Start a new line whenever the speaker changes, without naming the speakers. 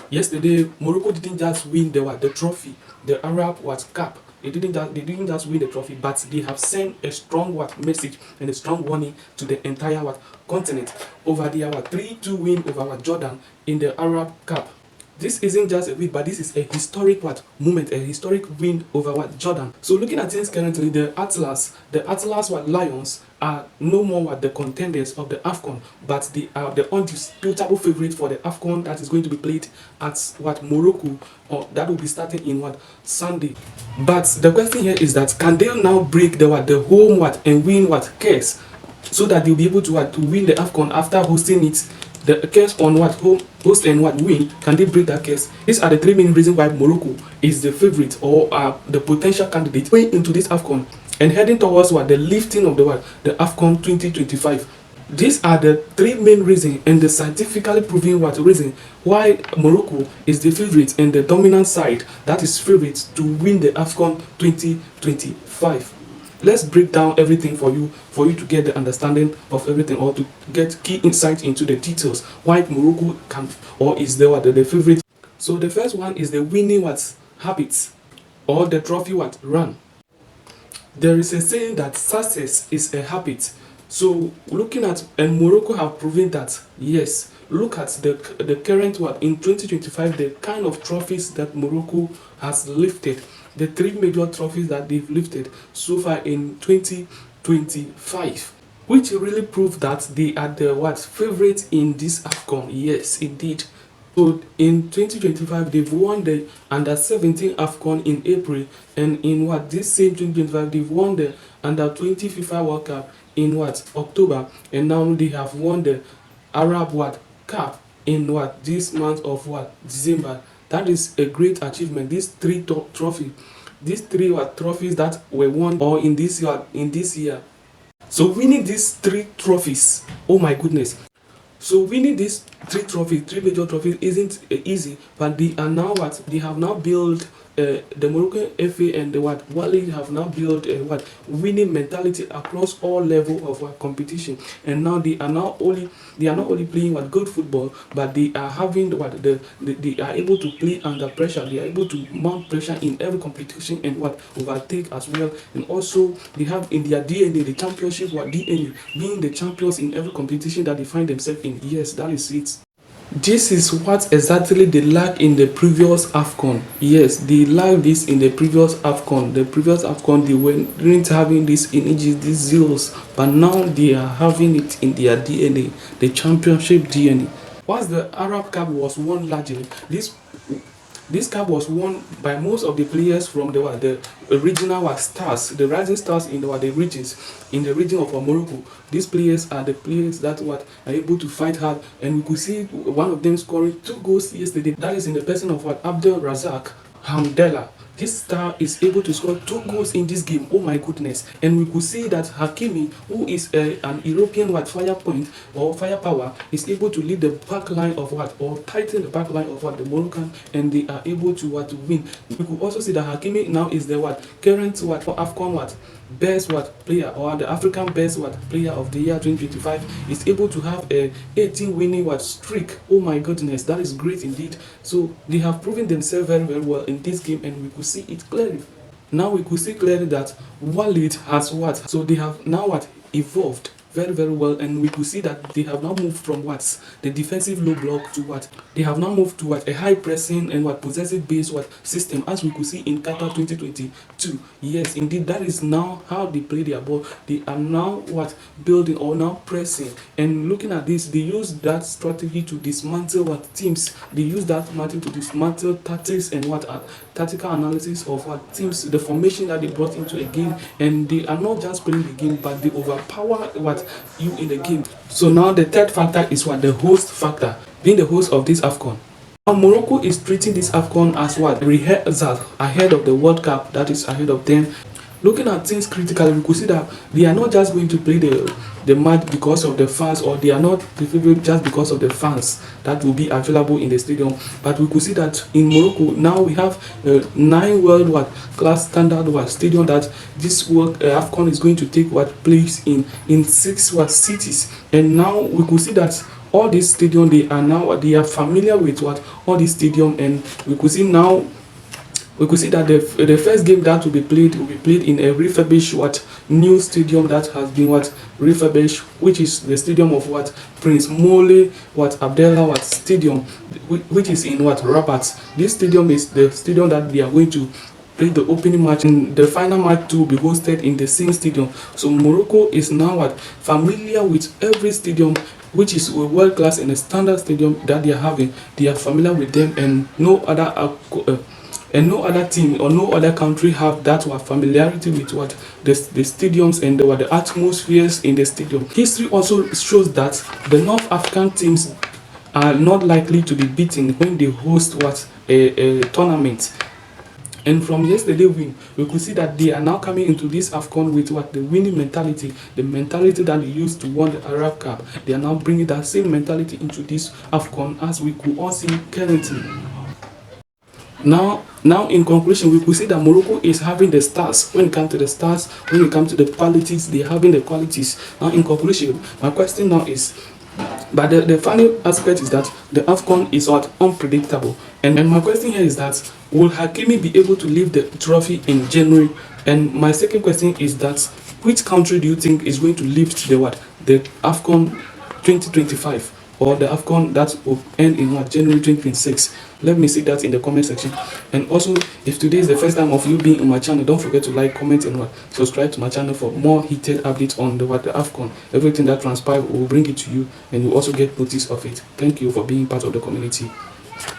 Yesterday, Morocco didn't just win the trophy, the Arab Cup. They didn't just win the trophy, but they have sent a strong message and a strong warning to the entire continent over their 3-2 win over Jordan in the Arab Cup. This isn't just a win, but this is a historic moment, a historic win over Jordan. So looking at things currently, the Atlas Lions are no more the contenders of the Afcon, but they are the undisputable favorite for the Afcon that is going to be played at Morocco, or that will be starting in Sunday. But the question here is that can they now break the home and win curse, so that they'll be able to win the Afcon after hosting it? The case on home host and win, can they break that case? These are the three main reasons why Morocco is the favorite, or the potential candidate going into this Afcon and heading towards the lifting of the Afcon 2025. These are the three main reasons and the scientifically proven reason why Morocco is the favorite and the dominant side that is favorite to win the Afcon 2025. Let's break down everything for you to get the understanding of everything, or to get key insight into the details why Morocco can or is the favorite. So the first one is the winning habits, or the trophy run. There is a saying that success is a habit. So looking at, and Morocco have proven that, yes. Look at the current in 2025, the kind of trophies that Morocco has lifted, the three major trophies that they've lifted so far in 2025, which really prove that they are the favorite in this Afcon. Yes, indeed. So in 2025, they've won the under-17 Afcon in April, and in this same 2025, they've won the under-20 FIFA World Cup in October, and now they have won the Arab Cup in this month of December. That is a great achievement. These three trophies that were won or in this year. So winning these three trophies, oh my goodness. So winning these three major trophies isn't easy, but they are now they have now built the Moroccan FA and the Walid have now built a winning mentality across all level of competition, and now they are not only playing good football, but they are having they are able to play under pressure. They are able to mount pressure in every competition and overtake as well. And also they have in their DNA the championship DNA, being the champions in every competition that they find themselves in. Yes, that is it. This is what exactly they lacked in the previous Afcon. Yes, they lacked this in the previous Afcon. The previous Afcon, they weren't having this energy, these zeals, but now they are having it in their DNA, the championship DNA. Once the Arab Cup was won largely, this cup was won by most of the players from the regional stars, the rising stars in the regions, in the region of Morocco. These players are the players that are able to fight hard, and we could see one of them scoring 2 goals yesterday. That is in the person of Abdel Razak Hamdallah. This star is able to score 2 goals in this game. Oh my goodness. And we could see that Hakimi, who is an European fire point or firepower, is able to lead the back line of or tighten the back line of the Moroccan, and they are able to win. We could also see that Hakimi now is the current Afcon best player, or the African best player of the year 2025, is able to have a 18 winning streak. Oh my goodness, that is great indeed. So they have proven themselves very, very well in this game, and we could see it clearly. Now we could see clearly that Walid has so they have now evolved very, very well, and we could see that they have now moved from the defensive low block to they have now moved to a high pressing and possessive based system, as we could see in Qatar 2022. Yes, indeed, that is now how they play their ball. They are now building or now pressing, and looking at this, they use that strategy to dismantle teams. They use that strategy to dismantle tactics and tactical analysis of teams, the formation that they brought into a game, and they are not just playing the game, but they overpower you in the game. So now the third factor is the host factor, being the host of this Afcon. Now Morocco is treating this Afcon as rehearsal ahead of the World Cup that is ahead of them. Looking at things critically, we could see that they are not just going to play the match because of the fans, or they are not preferable just because of the fans that will be available in the stadium. But we could see that in Morocco now we have 9 world class standard stadium that this World Afcon is going to take place in 6 cities, and now we could see that all this stadium, they are familiar with what all this stadium. And we could see now, we could see that the first game that will be played in a refurbished new stadium that has been refurbished, which is the stadium of Prince Mole Abdallah stadium, which is in Rabat. This stadium is the stadium that they are going to play the opening match, and the final match to be hosted in the same stadium. So Morocco is now familiar with every stadium which is a world class and a standard stadium that they are having. They are familiar with them, and no other team or no other country have that familiarity with the stadiums and the atmospheres in the stadium. History also shows that the North African teams are not likely to be beaten when they host a tournament. And from yesterday win, we could see that they are now coming into this Afcon with the winning mentality, the mentality that they used to win the Arab Cup. They are now bringing that same mentality into this Afcon, as we could all see currently. Now in conclusion, we could see that Morocco is having the stars. When it comes to the stars, when it comes to the qualities, they are having the qualities. Now in conclusion, my question now is, but the funny aspect is that the Afcon is unpredictable. And my question here is that, will Hakimi be able to lift the trophy in January? And my second question is that, which country do you think is going to lift the Afcon 2025? Or the Afcon that will end in January 2026? Let me see that in the comment section. And also, if today is the first time of you being on my channel, don't forget to like, comment, and subscribe to my channel for more heated updates on the Afcon. Everything that transpires will bring it to you, and you also get notice of it. Thank you for being part of the community.